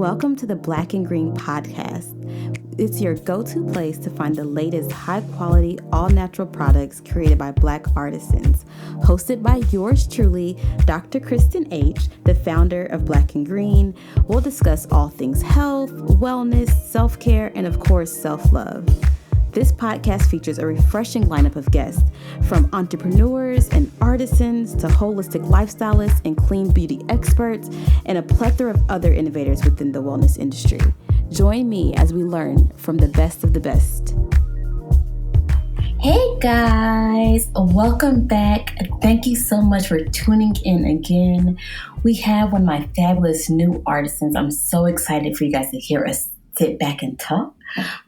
Welcome to the Black and Green podcast. It's your go-to place to find the latest high-quality, all-natural products created by Black artisans. Hosted by yours truly, Dr. Kristen H., the founder of Black and Green. We'll discuss all things health, wellness, self-care, and of course, self-love. This podcast features a refreshing lineup of guests, from entrepreneurs and artisans to holistic lifestylists and clean beauty experts, and a plethora of other innovators within the wellness industry. Join me as we learn from the best of the best. Hey guys, welcome back. Thank you so much for tuning in again. We have one of my fabulous new artisans. I'm so excited for you guys to hear us sit back and talk.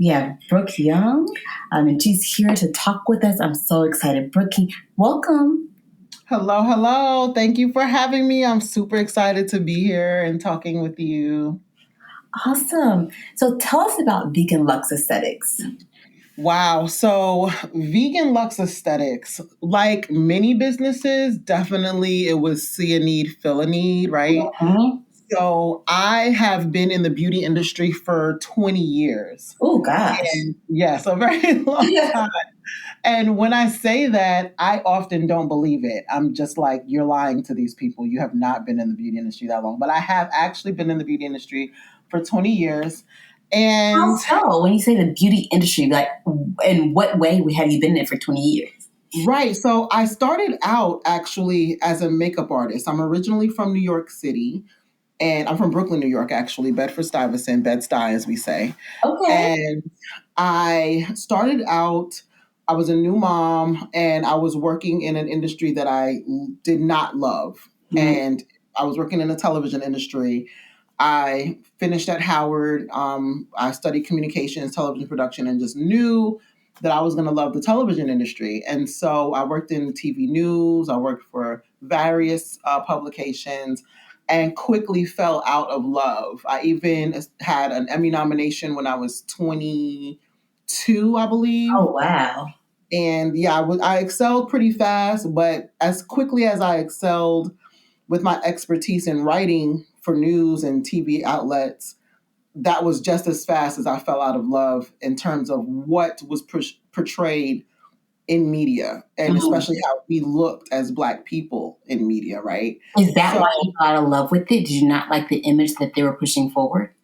We have Brooke Young, and she's here to talk with us. I'm so excited. Brooke, welcome. Hello. Thank you for having me. I'm super excited to be here and talking with you. Awesome. So tell us about Vegan Lux Aesthetics. Wow. So Vegan Lux Aesthetics, like many businesses, definitely it was see a need, fill a need, right? Mm-hmm. So I have been in the beauty industry for 20 years. Oh, gosh. And yes, a very long time. And when I say that, I often don't believe it. I'm just like, you're lying to these people. You have not been in the beauty industry that long. But I have actually been in the beauty industry for 20 years. And how so? When you say the beauty industry, like in what way have you been in it for 20 years? Right. So I started out actually as a makeup artist. I'm originally from New York City. And I'm from Brooklyn, New York, actually, Bedford-Stuyvesant, Bed-Stuy, as we say. Okay. And I started out, I was a new mom, and I was working in an industry that I did not love. Mm-hmm. And I was working in the television industry. I finished at Howard. I studied communications, television production, and just knew that I was going to love the television industry. And so I worked in TV news. I worked for various publications, and quickly fell out of love. I even had an Emmy nomination when I was 22, I believe. Oh, wow. And yeah, I excelled pretty fast, but as quickly as I excelled with my expertise in writing for news and TV outlets, that was just as fast as I fell out of love in terms of what was portrayed in media, and especially how we looked as Black people in media, right? Is that why you fell out of love with it? Did you not like the image that they were pushing forward?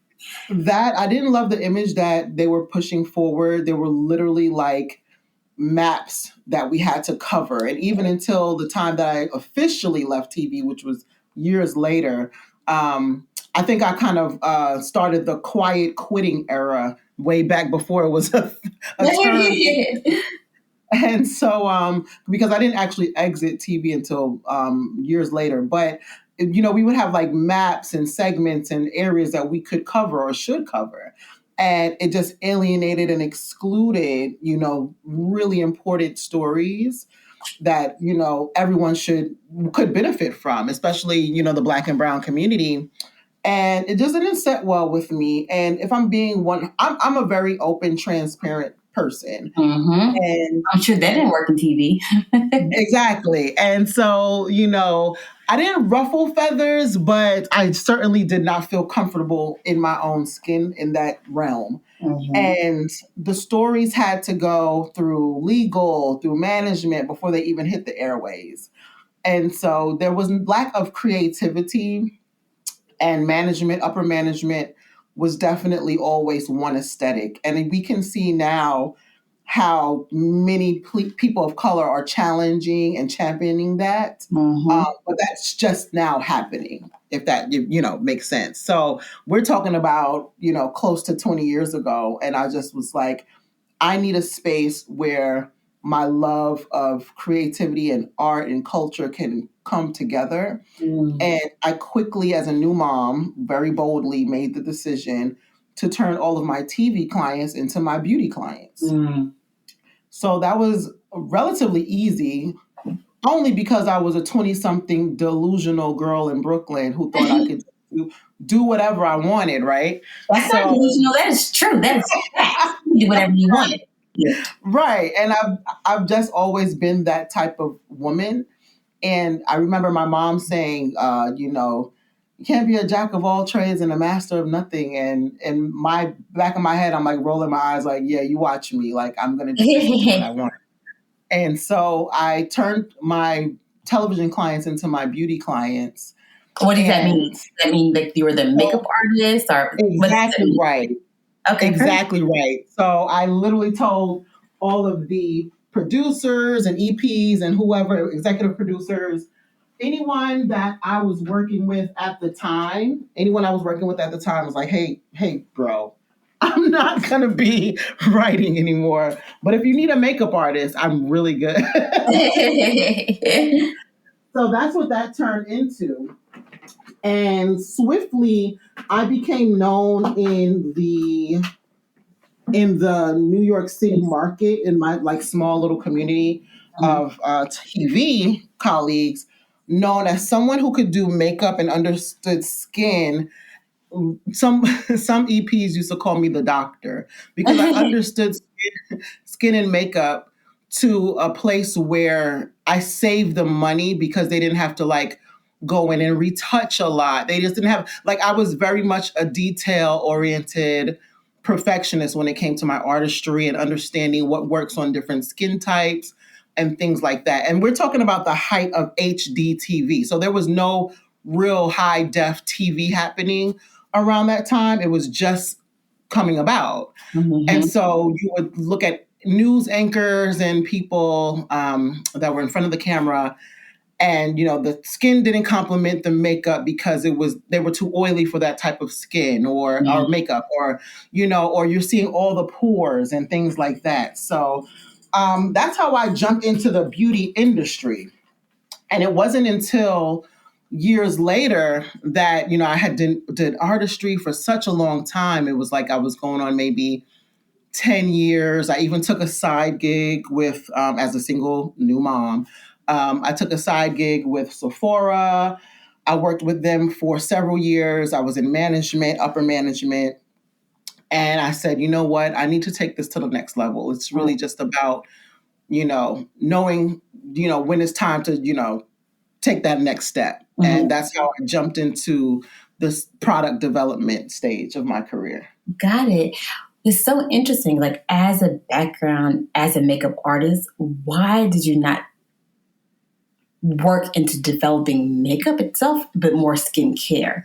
That I didn't love the image that they were pushing forward. They were literally like maps that we had to cover. And even until the time that I officially left TV, which was years later, I think I kind of started the quiet quitting era way back before it was a term. And so, because I didn't actually exit TV until years later, but, you know, we would have like maps and segments and areas that we could cover or should cover. And it just alienated and excluded, you know, really important stories that, you know, everyone could benefit from, especially, you know, the Black and brown community. And it just didn't sit well with me. And if I'm being I'm a very open, transparent person. Mm-hmm. And I'm sure that didn't work in TV. Exactly. And so, you know, I didn't ruffle feathers, but I certainly did not feel comfortable in my own skin in that realm. Mm-hmm. And the stories had to go through legal, through management before they even hit the airways. And so there was lack of creativity, and management, upper management was definitely always one aesthetic. And we can see now how many people of color are challenging and championing that. Mm-hmm. But that's just now happening, if that, you know, makes sense. So we're talking about, you know, close to 20 years ago. And I just was like, I need a space where my love of creativity and art and culture can come together. Mm. And I quickly, as a new mom, very boldly made the decision to turn all of my TV clients into my beauty clients. Mm. So that was relatively easy, only because I was a 20-something delusional girl in Brooklyn who thought I could do whatever I wanted, right? That's not delusional. That is true. That is fact. You do whatever you want. Yeah. Right. And I've just always been that type of woman. And I remember my mom saying, you know, you can't be a jack of all trades and a master of nothing. And in my back of my head, I'm like rolling my eyes like, yeah, you watch me. Like, I'm going to just do what I want. And so I turned my television clients into my beauty clients. What does that mean? Does that mean that you were the makeup artist or exactly right? Okay, exactly right. So I literally told all of the producers and EPs and whoever, executive producers, anyone that I was working with at the time, was like, hey, bro, I'm not going to be writing anymore. But if you need a makeup artist, I'm really good. So that's what that turned into. And swiftly, I became known in the New York City market in my like small little community of TV colleagues, known as someone who could do makeup and understood skin. Some EPs used to call me the doctor because I understood skin and makeup to a place where I saved them money because they didn't have to like go in and retouch a lot. They just didn't have like I was very much a detail oriented perfectionist when it came to my artistry and understanding what works on different skin types and things like that. And we're talking about the height of HD TV. So there was no real high def TV happening around that time. It was just coming about. Mm-hmm. And so you would look at news anchors and people that were in front of the camera, and you know the skin didn't complement the makeup because they were too oily for that type of skin or makeup, or or you're seeing all the pores and things like that. So that's how I jumped into the beauty industry. And it wasn't until years later that I had did artistry for such a long time. It was like I was going on maybe 10 years. I even took a side gig with, as a single new mom, I took a side gig with Sephora. I worked with them for several years. I was in management, upper management. And I said, you know what? I need to take this to the next level. It's really just about, knowing, when it's time to, take that next step. Mm-hmm. And that's how I jumped into this product development stage of my career. Got it. It's so interesting. Like, as a background, as a makeup artist, why did you not work into developing makeup itself, but more skincare?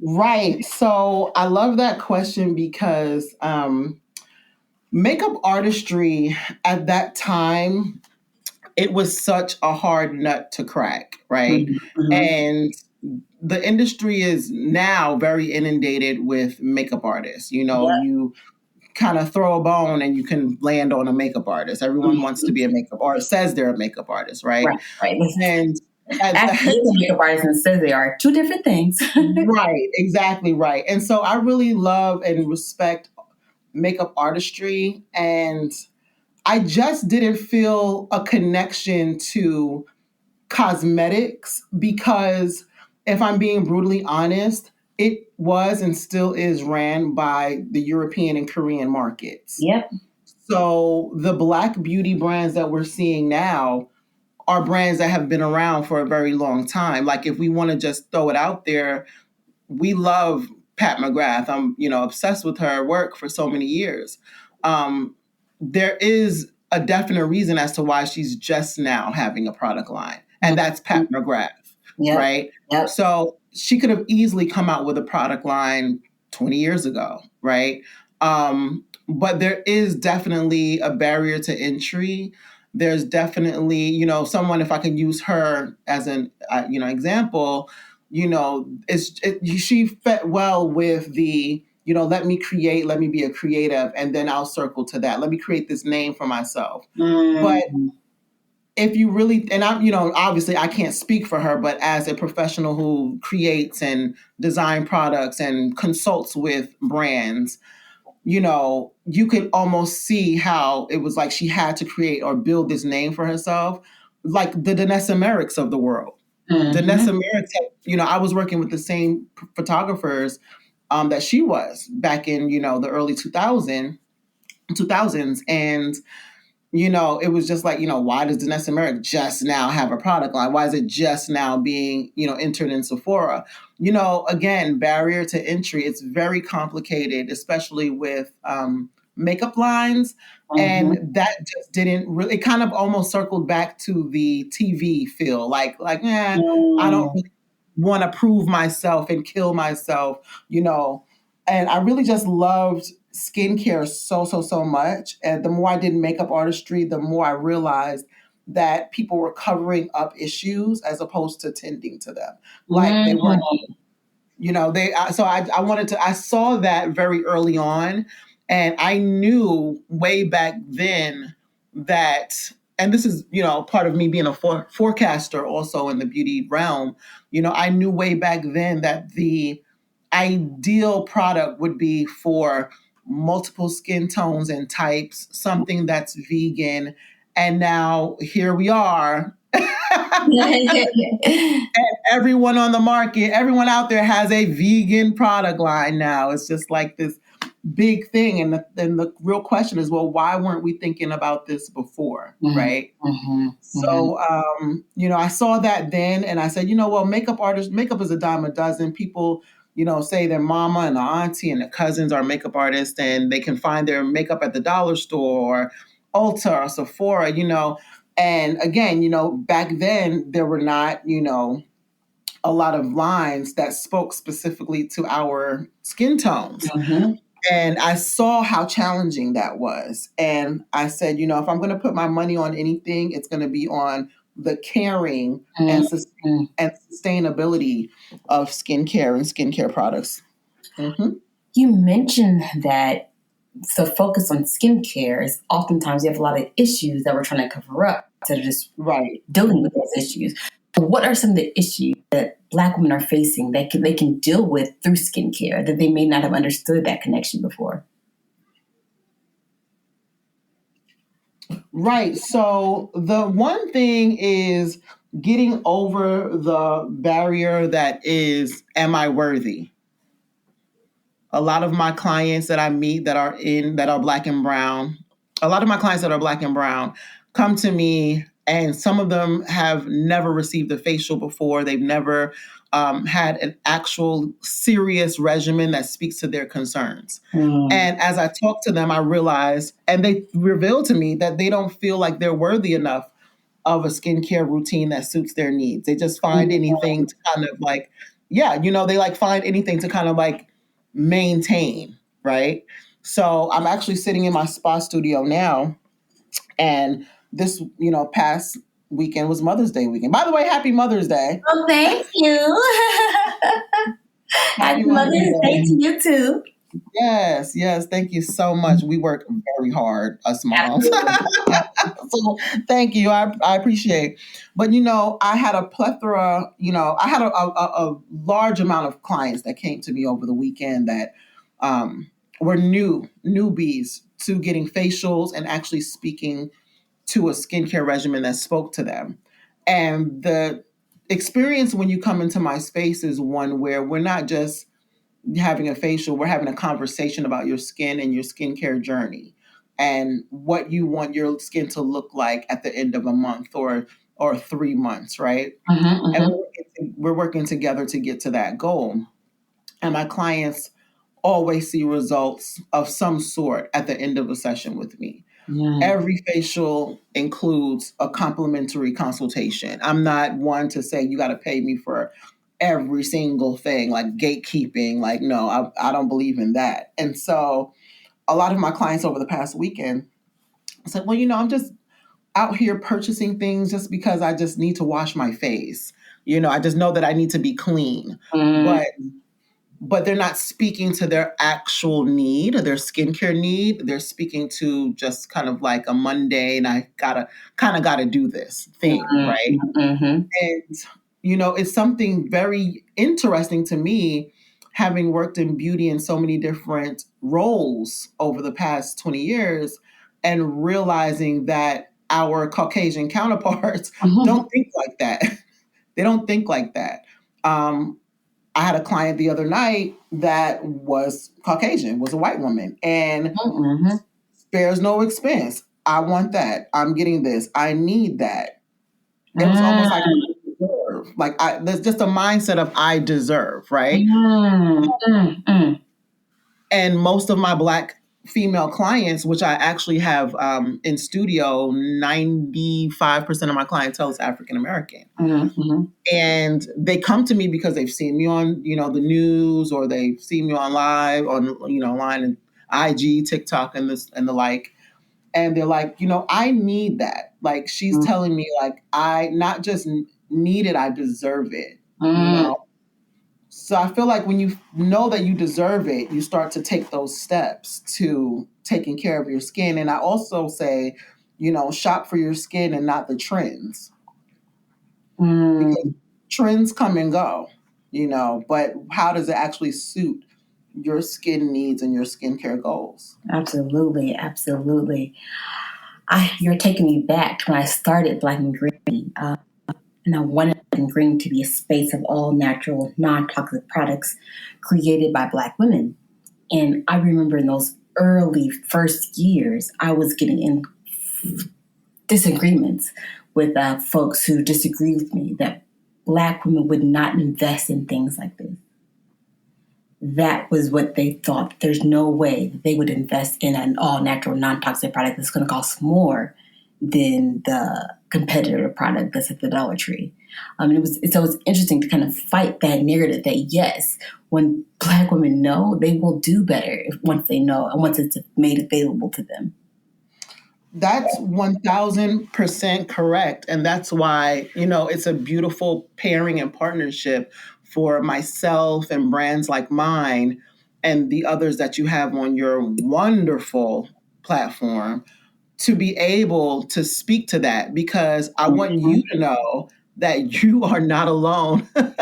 Right. So I love that question because makeup artistry at that time, it was such a hard nut to crack, right? Mm-hmm. And the industry is now very inundated with makeup artists. You kind of throw a bone and you can land on a makeup artist. Everyone wants to be a makeup artist, says they're a makeup artist, right? Right. And actually, a makeup artist and says they are two different things. Right, exactly right. And so I really love and respect makeup artistry, and I just didn't feel a connection to cosmetics because, if I'm being brutally honest, it was and still is ran by the European and Korean markets. Yep. So the Black beauty brands that we're seeing now are brands that have been around for a very long time. Like, if we want to just throw it out there, we love Pat McGrath. I'm, obsessed with her work for so many years. There is a definite reason as to why she's just now having a product line, and that's Pat McGrath, right? Yep. So she could have easily come out with a product line 20 years ago, right? But there is definitely a barrier to entry. There's definitely, someone, if I can use her as an, example, she fit well with the, let me create, let me be a creative, and then I'll circle to that. Let me create this name for myself. Mm. But if you really, and I'm, obviously I can't speak for her, but as a professional who creates and design products and consults with brands, you could almost see how it was like she had to create or build this name for herself, like the Danessa Merricks of the world. Mm-hmm. Danessa Merricks, I was working with the same photographers that she was back in, the early 2000s. And it was just like, why does Danessa Merrick just now have a product line? Why is it just now being, entered in Sephora? Again, barrier to entry. It's very complicated, especially with makeup lines. Mm-hmm. And that just didn't really, it kind of almost circled back to the TV feel I don't really want to prove myself and kill myself. And I really just loved skincare so much. And the more I did makeup artistry, the more I realized that people were covering up issues as opposed to tending to them. Like they weren't, I saw that very early on. And I knew way back then that, and this is, part of me being a forecaster also in the beauty realm, I knew way back then that the ideal product would be for multiple skin tones and types, something that's vegan. And now here we are. Everyone on the market, everyone out there has a vegan product line now. It's just like this big thing. And the real question is, well, why weren't we thinking about this before? Mm-hmm. Right. Mm-hmm. So, I saw that then and I said, well, makeup is a dime a dozen. People, say their mama and the auntie and the cousins are makeup artists and they can find their makeup at the dollar store or Ulta or Sephora, And again, back then there were not, a lot of lines that spoke specifically to our skin tones. Mm-hmm. And I saw how challenging that was. And I said, if I'm going to put my money on anything, it's going to be on the caring and sustainability of skincare and skincare products. Mm-hmm. You mentioned that the focus on skincare is oftentimes you have a lot of issues that we're trying to cover up instead of just dealing with those issues. What are some of the issues that Black women are facing that they can deal with through skincare that they may not have understood that connection before? Right. So the one thing is getting over the barrier that is, am I worthy? A lot of my clients that I meet that are Black and brown, come to me, and some of them have never received a facial before. They've never had an actual serious regimen that speaks to their concerns. And as I talk to them, I realize, and they reveal to me that they don't feel like they're worthy enough of a skincare routine that suits their needs. They just find anything to kind of they find anything to kind of maintain, right? So I'm actually sitting in my spa studio now, and this, past weekend was Mother's Day weekend. By the way, happy Mother's Day. Oh, thank you. Happy Mother's Day to you too. Yes, thank you so much. We work very hard, us moms. So thank you. I appreciate. But I had a plethora, I had a large amount of clients that came to me over the weekend that were newbies to getting facials and actually speaking to a skincare regimen that spoke to them. And the experience when you come into my space is one where we're not just having a facial, we're having a conversation about your skin and your skincare journey and what you want your skin to look like at the end of a month or 3 months, right? And we're working together to get to that goal. And my clients always see results of some sort at the end of a session with me. Every facial includes a complimentary consultation. I'm not one to say you got to pay me for every single thing, like gatekeeping. Like, no, I don't believe in that. And so a lot of my clients over the past weekend said, well, I'm just out here purchasing things just because I just need to wash my face. I just know that I need to be clean. But they're not speaking to their actual need, their skincare need. They're speaking to just kind of like a mundane, I gotta do this thing, right? And, it's something very interesting to me, having worked in beauty in so many different roles over the past 20 years and realizing that our Caucasian counterparts don't think like that. They don't think like that. I had a client the other night that was Caucasian, was a white woman, and spares no expense. I want that. I'm getting this. I need that. It was almost like I deserve. There's just a mindset of I deserve, right? And most of my Black female clients, which I actually have in studio, 95% of my clientele is African American. And they come to me because they've seen me on, the news, or they've seen me on live, online and IG, TikTok, and the like. And they're like, I need that. Like, she's telling me, like, I not just need it, I deserve it. So I feel like when you know that you deserve it, you start to take those steps to taking care of your skin. And I also say, shop for your skin and not the trends. Because trends come and go, but how does it actually suit your skin needs and your skincare goals? Absolutely. You're taking me back to when I started Black and Green. And I wanted Black and Green to be a space of all natural, non-toxic products created by Black women. And I remember in those early first years, I was getting in disagreements with folks who disagree with me that Black women would not invest in things like this. That was what they thought. There's no way that they would invest in an all-natural, non-toxic product that's going to cost more than the competitor product that's at the Dollar Tree. So it's interesting to kind of fight that narrative that, yes, when Black women know, they will do better once they know and once it's made available to them. That's 1000% correct. And that's why, it's a beautiful pairing and partnership for myself and brands like mine and the others that you have on your wonderful platform to be able to speak to that, because I want you to know that you are not alone. As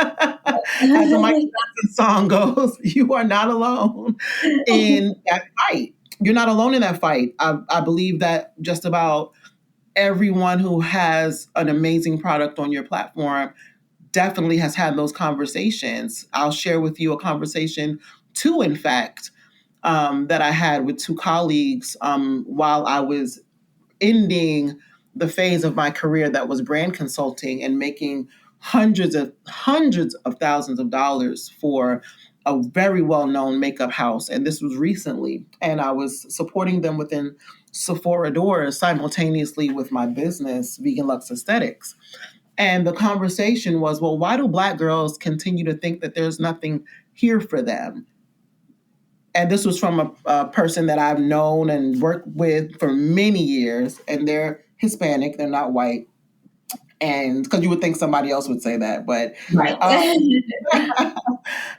the Michael Jackson song goes, you are not alone in that fight. You're not alone in that fight. I believe that just about everyone who has an amazing product on your platform definitely has had those conversations. I'll share with you a conversation, too, in fact, that I had with two colleagues while I was ending the phase of my career that was brand consulting and making hundreds of thousands of dollars for a very well-known makeup house. And this was recently. And I was supporting them within Sephora doors simultaneously with my business, Vegan Lux Aesthetics. And the conversation was, well, why do Black girls continue to think that there's nothing here for them? And this was from a person that I've known and worked with for many years. And they're Hispanic, they're not white. And because you would think somebody else would say that, but right.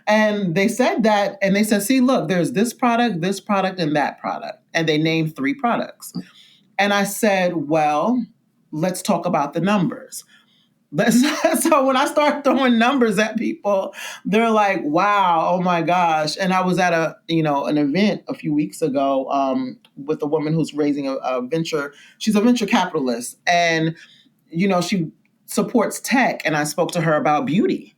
And they said that, and they said, see, look, there's this product, and that product. And they named 3 products. And I said, well, let's talk about the numbers. So when I start throwing numbers at people, they're like, wow, oh my gosh. And I was at an event a few weeks ago with a woman who's raising a venture. She's a venture capitalist, and, she supports tech. And I spoke to her about beauty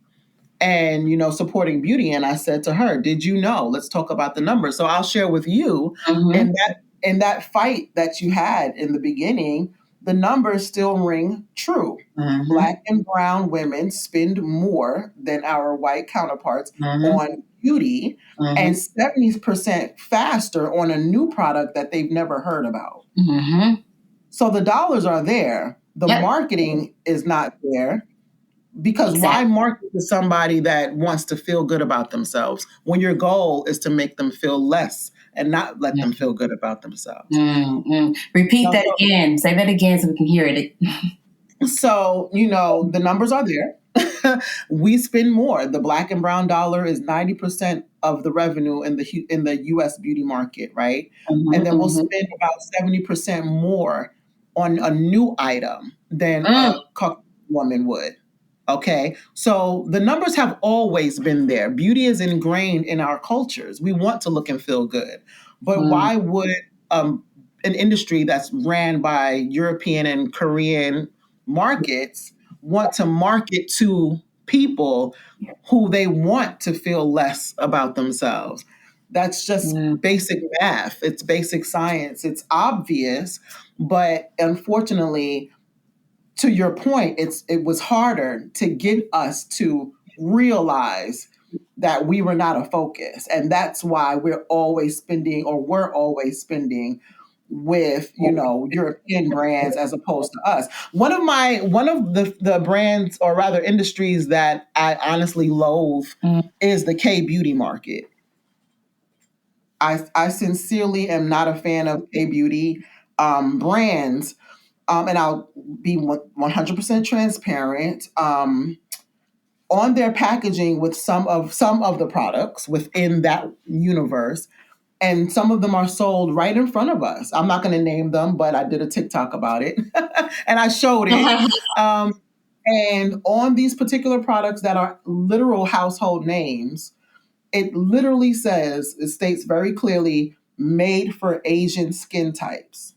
and, supporting beauty. And I said to her, did you know, let's talk about the numbers. So I'll share with you in that fight that you had in the beginning, the numbers still ring true. Black and brown women spend more than our white counterparts on beauty and 70% faster on a new product that they've never heard about. So the dollars are there. The marketing is not there. Because why market to somebody that wants to feel good about themselves when your goal is to make them feel less and not let them feel good about themselves? Repeat that again. Say that again so we can hear it. So, the numbers are there. We spend more. The Black and brown dollar is 90% of the revenue in the U.S. beauty market, right? And then we'll spend about 70% more on a new item than a Caucasian woman would. Okay, so the numbers have always been there. Beauty is ingrained in our cultures. We want to look and feel good. But why would an industry that's ran by European and Korean markets want to market to people who they want to feel less about themselves? That's just basic math. It's basic science. It's obvious, but unfortunately, to your point, it was harder to get us to realize that we were not a focus. And that's why we're always spending with, European brands as opposed to us. One of the brands, or rather industries, that I honestly loathe is the K-beauty market. I sincerely am not a fan of K-beauty brands. And I'll be 100% transparent. On their packaging with some of the products within that universe, and some of them are sold right in front of us. I'm not going to name them, but I did a TikTok about it and I showed it. And on these particular products that are literal household names, it literally says, it states very clearly, made for Asian skin types.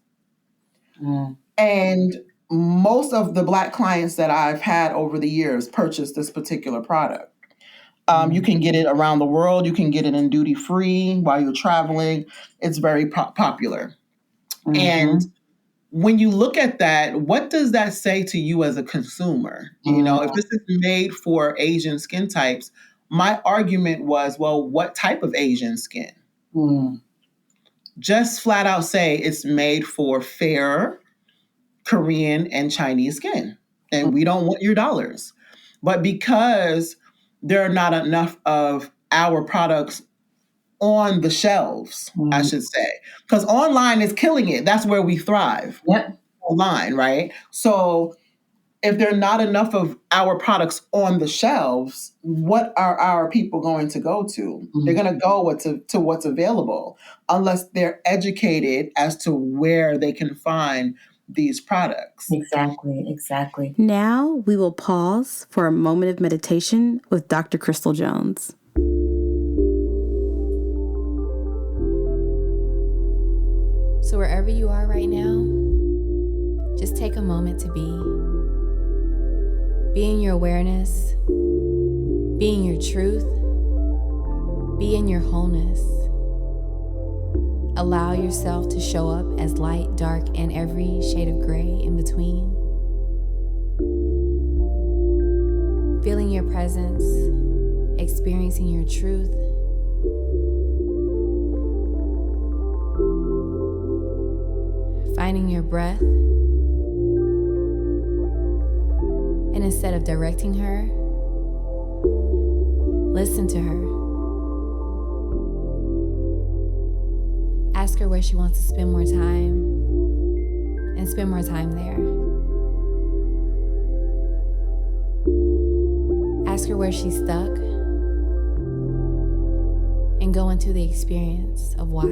And most of the Black clients that I've had over the years purchased this particular product. You can get it around the world. You can get it in duty free while you're traveling. It's very popular. And when you look at that, what does that say to you as a consumer? If this is made for Asian skin types, my argument was, well, what type of Asian skin? Just flat out say it's made for fair Korean and Chinese skin, and we don't want your dollars. But because there are not enough of our products on the shelves, I should say, because online is killing it. That's where we thrive. Yep. Online, right? So if there are not enough of our products on the shelves, what are our people going to go to? They're going to go to what's available, unless they're educated as to where they can find these products. Exactly. Now we will pause for a moment of meditation with Dr. Crystal Jones. So wherever you are right now, just take a moment to be. Be in your awareness, be in your truth, be in your wholeness. Allow yourself to show up as light, dark, and every shade of gray in between. Feeling your presence, experiencing your truth. Finding your breath. And instead of directing her, listen to her. Ask her where she wants to spend more time, and spend more time there. Ask her where she's stuck, and go into the experience of why.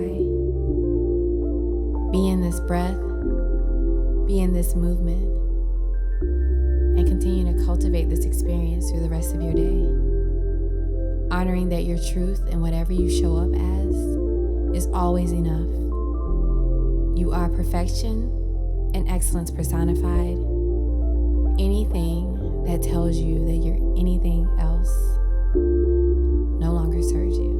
Be in this breath, be in this movement, and continue to cultivate this experience through the rest of your day. Honoring that your truth and whatever you show up as is always enough. You are perfection and excellence personified. Anything that tells you that you're anything else no longer serves you.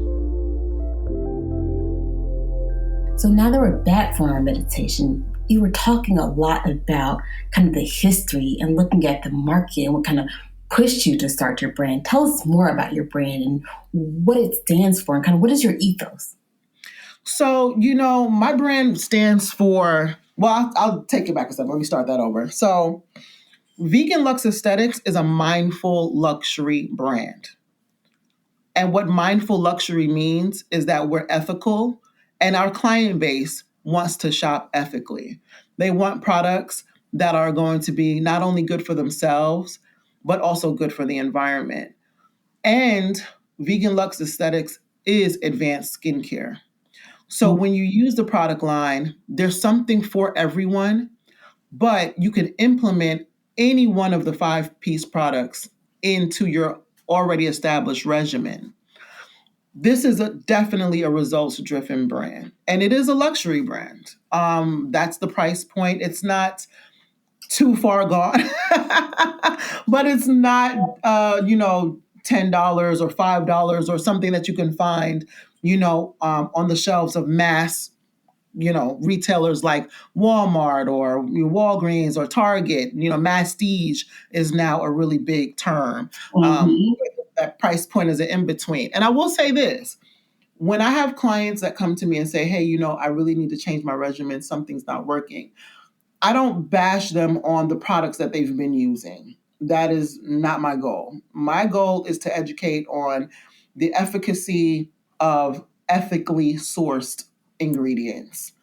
So now that we're back from our meditation, you were talking a lot about kind of the history and looking at the market and what kind of pushed you to start your brand. Tell us more about your brand and what it stands for and kind of what is your ethos? So, my brand stands for, well, I'll take it back a step. Let me start that over. So, Vegan Lux Aesthetics is a mindful luxury brand. And what mindful luxury means is that we're ethical and our client base wants to shop ethically. They want products that are going to be not only good for themselves, but also good for the environment. And Vegan Lux Aesthetics is advanced skincare. So when you use the product line, there's something for everyone, but you can implement any one of the 5-piece products into your already established regimen. This is definitely a results-driven brand, and it is a luxury brand. That's the price point. It's not too far gone, but it's not, $10 or $5 or something that you can find, on the shelves of mass, retailers like Walmart or Walgreens or Target. Masstige is now a really big term. That price point is an in between. And I will say this. When I have clients that come to me and say, hey, I really need to change my regimen, something's not working, I don't bash them on the products that they've been using. That is not my goal. My goal is to educate on the efficacy of ethically sourced ingredients.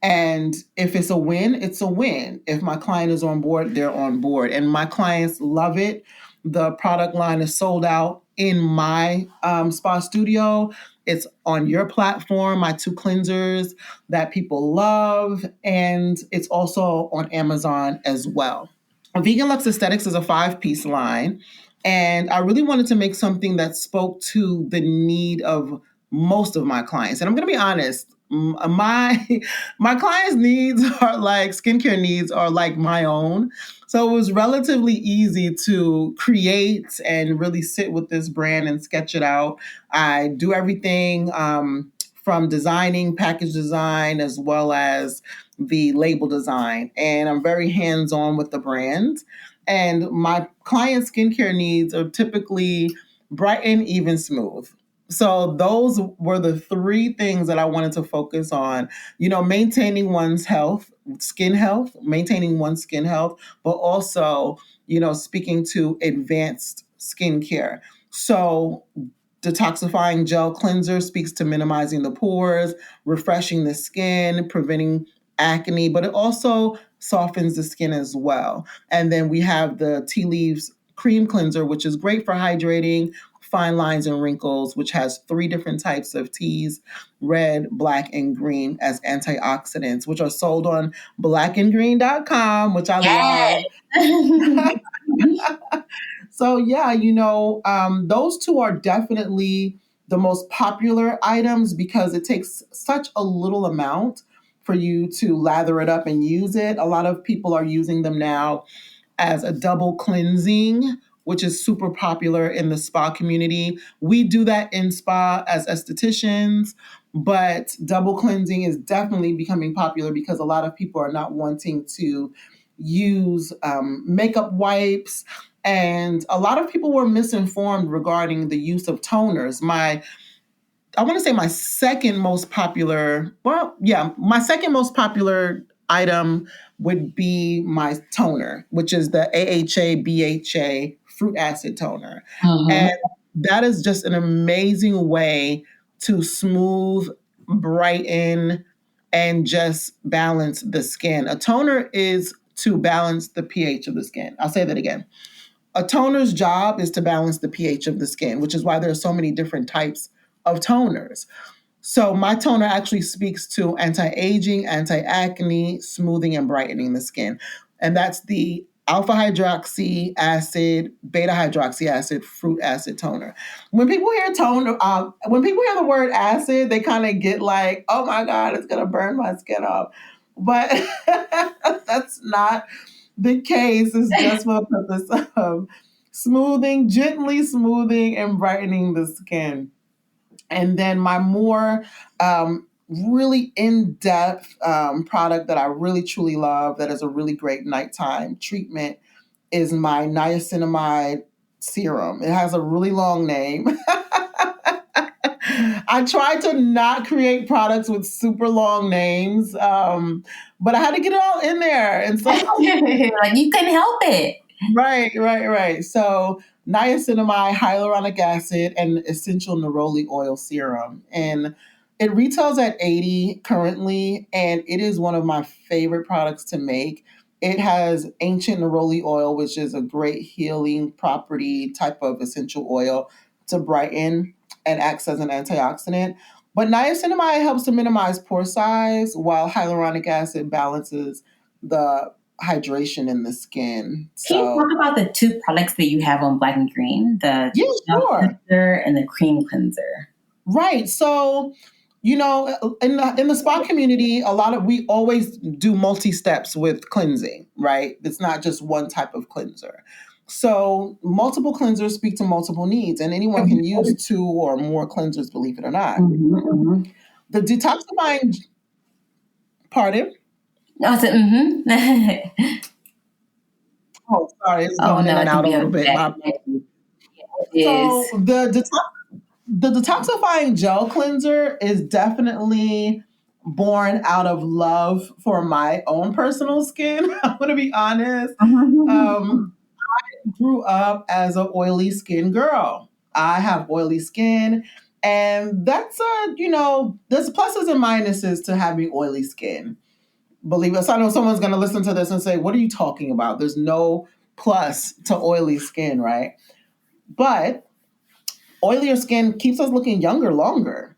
And if it's a win, it's a win. If my client is on board, they're on board. And my clients love it. The product line is sold out in my spa studio. It's on your platform, my 2 cleansers that people love. And it's also on Amazon as well. Vegan Lux Aesthetics is a 5-piece line. And I really wanted to make something that spoke to the need of most of my clients. And I'm going to be honest, my clients' needs are like skincare needs are like my own. So it was relatively easy to create and really sit with this brand and sketch it out. I do everything from designing, package design, as well as the label design. And I'm very hands-on with the brand. And my client skincare needs are typically bright and even smooth. So those were the 3 things that I wanted to focus on, maintaining one's maintaining one's skin health, but also, speaking to advanced skincare. So detoxifying gel cleanser speaks to minimizing the pores, refreshing the skin, preventing acne, but it also softens the skin as well. And then we have the tea leaves cream cleanser, which is great for hydrating, fine lines and wrinkles, which has 3 different types of teas, red, black, and green as antioxidants, which are sold on blackandgreen.com, which I love. So yeah, those 2 are definitely the most popular items because it takes such a little amount for you to lather it up and use it. A lot of people are using them now as a double cleansing, which is super popular in the spa community. We do that in spa as estheticians, but double cleansing is definitely becoming popular because a lot of people are not wanting to use makeup wipes. And a lot of people were misinformed regarding the use of toners. I want to say my second most popular item would be my toner, which is the AHA BHA fruit acid toner. And that is just an amazing way to smooth, brighten, and just balance the skin. A toner is to balance the pH of the skin. I'll say that again. A toner's job is to balance the pH of the skin, which is why there are so many different types of toners. So my toner actually speaks to anti-aging, anti-acne, smoothing, and brightening the skin. And that's the alpha hydroxy acid, beta hydroxy acid, fruit acid toner. When people hear the word acid, they kind of get like, oh my God, it's going to burn my skin off. But that's not the case. It's just for the purpose of gently smoothing and brightening the skin. And then my more really in-depth product that I really truly love that is a really great nighttime treatment is my niacinamide serum. It has a really long name. I try to not create products with super long names, but I had to get it all in there. And so like you couldn't help it. Right. So niacinamide, hyaluronic acid, and essential neroli oil serum. And it retails at $80 currently, and it is one of my favorite products to make. It has ancient neroli oil, which is a great healing property type of essential oil to brighten and acts as an antioxidant. But niacinamide helps to minimize pore size, while hyaluronic acid balances the hydration in the skin. Can you talk about the 2 products that you have on Black and Green, the gel cleanser and the cream cleanser? Right. So, in the spa community, we always do multi-steps with cleansing, right? It's not just one type of cleanser. So multiple cleansers speak to multiple needs, and anyone can use 2 or more cleansers, believe it or not. The detoxifying, pardon? I said, Oh, sorry, it's Oh going in no, I and think out a we have little a bit. bad My connection. It So is. the detoxifying gel cleanser is definitely born out of love for my own personal skin. I'm gonna be honest. Grew up as an oily skin girl. I have oily skin, and that's there's pluses and minuses to having oily skin. Believe us, I know someone's gonna listen to this and say, "What are you talking about? There's no plus to oily skin, right?" But oilier skin keeps us looking younger longer.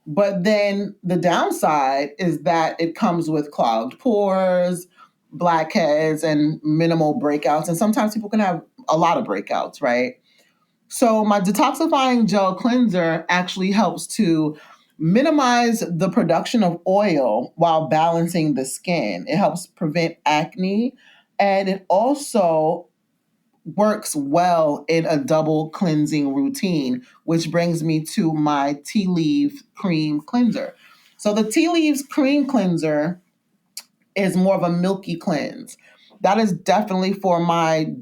But then the downside is that it comes with clogged pores, blackheads, and minimal breakouts. And sometimes people can have a lot of breakouts, right? So my detoxifying gel cleanser actually helps to minimize the production of oil while balancing the skin. It helps prevent acne, and it also works well in a double cleansing routine, which brings me to my tea leaf cream cleanser. So the tea leaves cream cleanser is more of a milky cleanse. That is definitely for my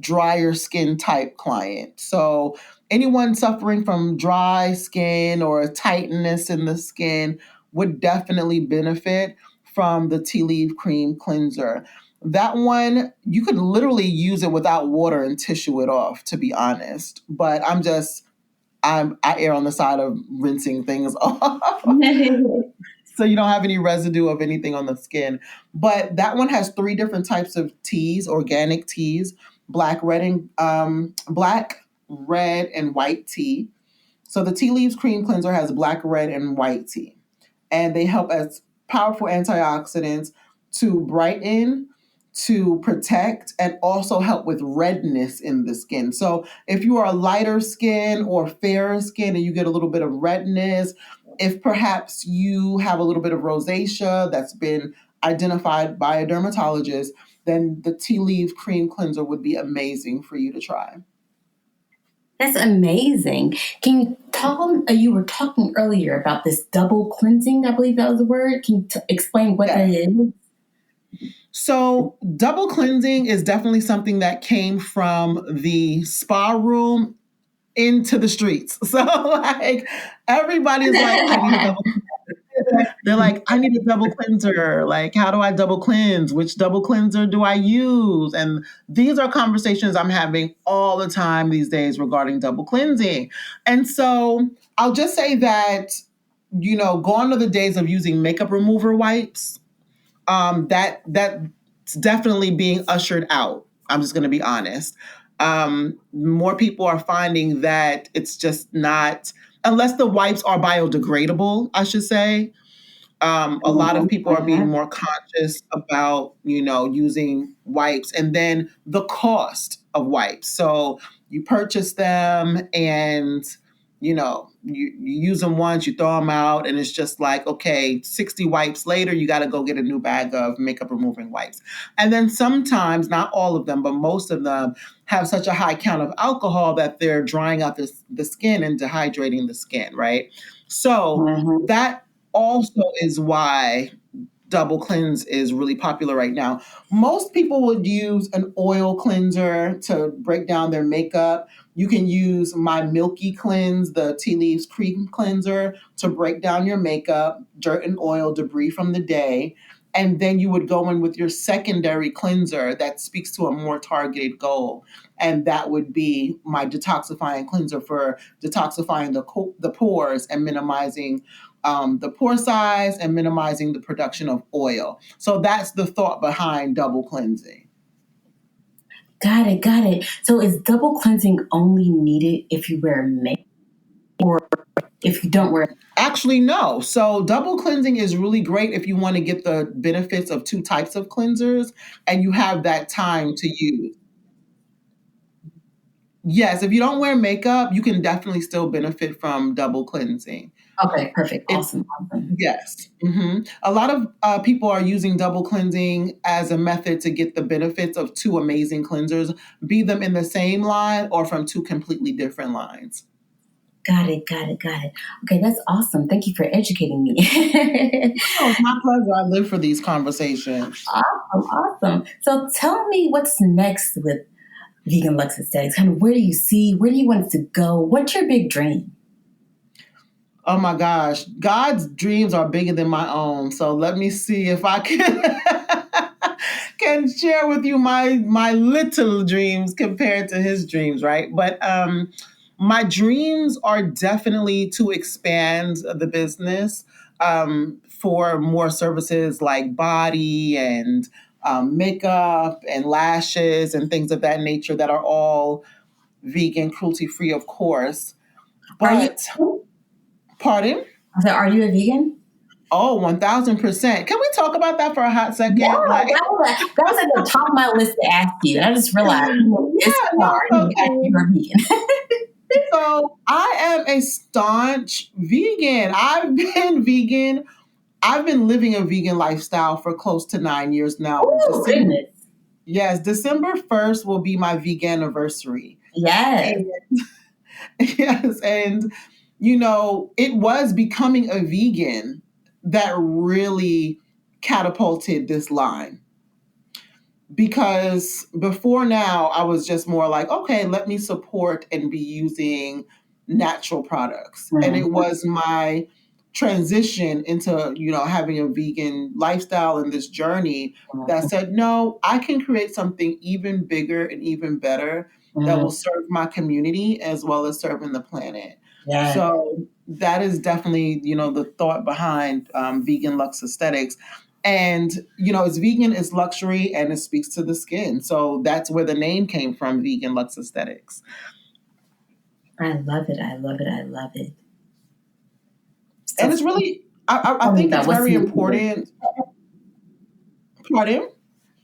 drier skin type client. So anyone suffering from dry skin or tightness in the skin would definitely benefit from the tea leaf cream cleanser. That one, you could literally use it without water and tissue it off, to be honest. But I err on the side of rinsing things off so you don't have any residue of anything on the skin. But that one has 3 different types of teas, organic teas, black, red, and white tea. So the tea leaves cream cleanser has black, red, and white tea, and they help as powerful antioxidants to brighten, to protect, and also help with redness in the skin. So if you are a lighter skin or fairer skin and you get a little bit of redness, if perhaps you have a little bit of rosacea that's been identified by a dermatologist, then the tea leaf cream cleanser would be amazing for you to try. That's amazing. Can you talk? You were talking earlier about this double cleansing. I believe that was the word. Can you explain what that is? So, double cleansing is definitely something that came from the spa room into the streets. So, like, everybody's like, I need a double cleanser. They're like, I need a double cleanser. Like, how do I double cleanse? Which double cleanser do I use? And these are conversations I'm having all the time these days regarding double cleansing. And so, I'll just say that, gone are the days of using makeup remover wipes. That's definitely being ushered out. I'm just going to be honest. More people are finding that it's just not, unless the wipes are biodegradable, I should say. A lot of people are being more conscious about, using wipes, and then the cost of wipes. So you purchase them and, you use them once, you throw them out, and it's just like, okay, 60 wipes later, you got to go get a new bag of makeup removing wipes. And then sometimes, not all of them, but most of them have such a high count of alcohol that they're drying out the skin and dehydrating the skin, right? So that also is why double cleanse is really popular right now. Most people would use an oil cleanser to break down their makeup. You can use my Milky Cleanse, the tea leaves cream cleanser, to break down your makeup, dirt and oil, debris from the day. And then you would go in with your secondary cleanser that speaks to a more targeted goal. And that would be my detoxifying cleanser for detoxifying the pores and minimizing the pore size and minimizing the production of oil. So that's the thought behind double cleansing. Got it, got it. So is double cleansing only needed if you wear makeup or if you don't wear? Actually, no. So double cleansing is really great if you want to get the benefits of 2 types of cleansers and you have that time to use. Yes, if you don't wear makeup, you can definitely still benefit from double cleansing. Okay, perfect. It, Awesome. yes. A lot of people are using double cleansing as a method to get the benefits of two amazing cleansers, be them in the same line or from two completely different lines. Got it. Okay, that's awesome. Thank you for educating me. Oh, it's my pleasure. I live for these conversations. Awesome. So tell me what's next with Vegan Lux Aesthetics. Kind of where do you want it to go? What's your big dream? Oh my gosh, God's dreams are bigger than my own. So let me see if I can can share with you my little dreams compared to his dreams, right? But my dreams are definitely to expand the business for more services like body and makeup and lashes and things of that nature that are all vegan, cruelty free, of course. Are you? But pardon? Are you a vegan? Oh, 1000%. Can we talk about that for a hot second? Yeah, that was at the top of my list to ask you. And I just realized you're a vegan. So I am a staunch vegan. I've been vegan. I've been living a vegan lifestyle for close to 9 years now. Oh, goodness. Yes, December 1st will be my vegan anniversary. Yes. Yes, and it was becoming a vegan that really catapulted this line. Because before now, I was just more like, okay, let me support and be using natural products. Mm-hmm. And it was my transition into, having a vegan lifestyle and this journey that said, no, I can create something even bigger and even better that will serve my community as well as serving the planet. Yes. So that is definitely, the thought behind Vegan Lux Aesthetics. And, it's vegan, it's luxury, and it speaks to the skin. So that's where the name came from, Vegan Lux Aesthetics. I love it. So and it's really, I think it's very important. Pardon?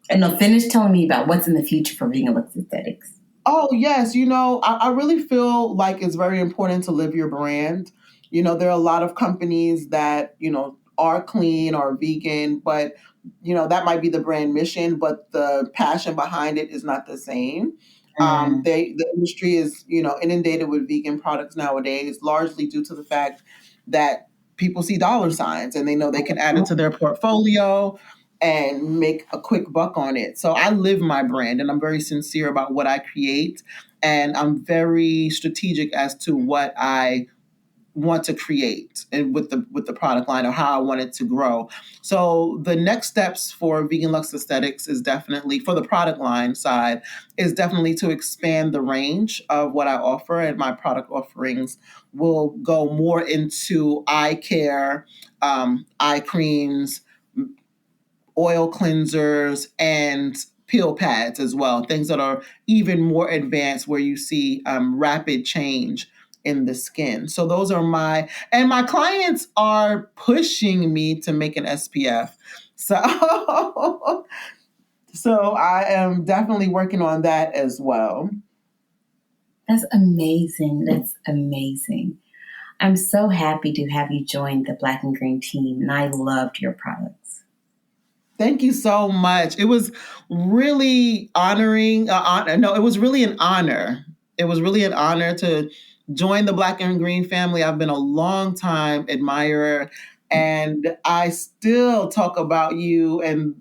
And no, finish telling me about what's in the future for Vegan Lux Aesthetics. Oh, yes. I really feel like it's very important to live your brand. There are a lot of companies that, are clean or vegan, but that might be the brand mission, but the passion behind it is not the same. The industry is inundated with vegan products nowadays, largely due to the fact that people see dollar signs and they know they can add it to their portfolio and make a quick buck on it. So I live my brand and I'm very sincere about what I create, and I'm very strategic as to what I want to create and with the product line or how I want it to grow. So the next steps for Vegan Lux Aesthetics is definitely, for the product line side, is definitely to expand the range of what I offer, and my product offerings will go more into eye care, eye creams, oil cleansers, and peel pads as well, things that are even more advanced where you see rapid change in the skin. So those are my clients are pushing me to make an SPF. So so I am definitely working on that as well. That's amazing. I'm so happy to have you join the Black and Green team, and I loved your products. Thank you so much. It was really honoring. It was really an honor. It was really an honor to join the Black and Green family. I've been a long time admirer, and I still talk about you and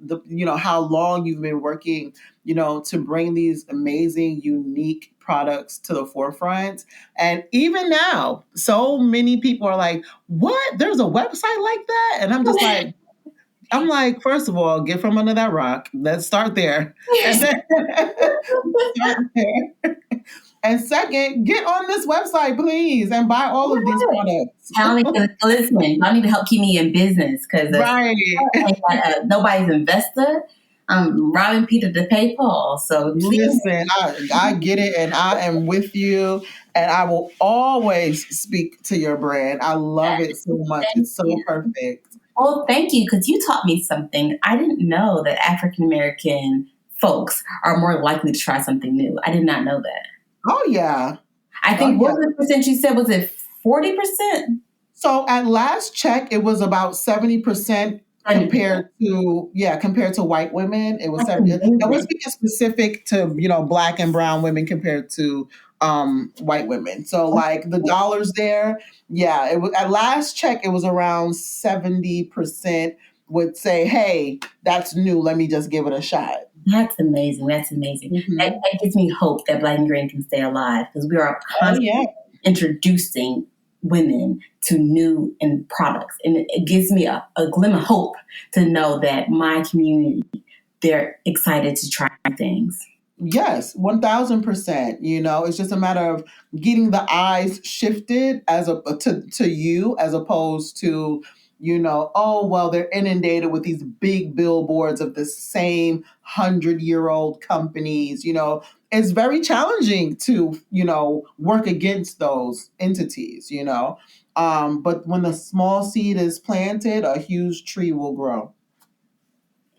how long you've been working, to bring these amazing, unique products to the forefront. And even now, so many people are like, "What? There's a website like that?" And I'm like, first of all, get from under that rock. Let's start there. And second, get on this website, please, and buy all of these products. Tell me, listen, I need to help keep me in business because nobody's investor. I'm robbing Peter to pay Paul. So listen, I get it, and I am with you, and I will always speak to your brand. I love it so much. It's so perfect. Well, thank you, because you taught me something. I didn't know that African American folks are more likely to try something new. I did not know that. Oh, yeah. I think what was the percent you said? Was it 40%? So at last check, it was about 70% compared to white women. It was 70. Now we're speaking specific to, Black and brown women compared to white women. So like the dollars there, yeah, it was at last check, it was around 70% would say, hey, that's new. Let me just give it a shot. That's amazing. That's amazing. Mm-hmm. That gives me hope that Black and Green can stay alive, because we are constantly introducing women to new products. And it gives me a glimmer of hope to know that my community, they're excited to try things. Yes, 1000%. It's just a matter of getting the eyes shifted to you, as opposed to, oh, well, they're inundated with these big billboards of the same 100-year-old companies. It's very challenging to, work against those entities, but when the small seed is planted, a huge tree will grow.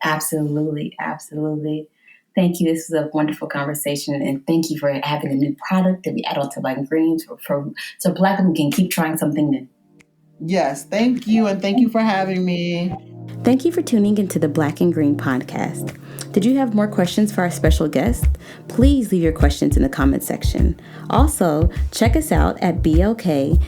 Absolutely. Absolutely. Thank you. This is a wonderful conversation, and thank you for having a new product that we add on to Black and Greens so Black women can keep trying something new. Yes, thank you, and thank you for having me. Thank you for tuning into the Black and Green podcast. Did you have more questions for our special guest? Please leave your questions in the comment section. Also, check us out at blkgrn.com.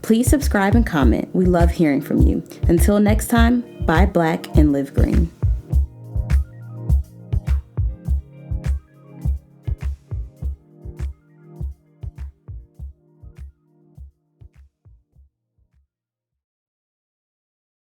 Please subscribe and comment. We love hearing from you. Until next time, buy Black and live green.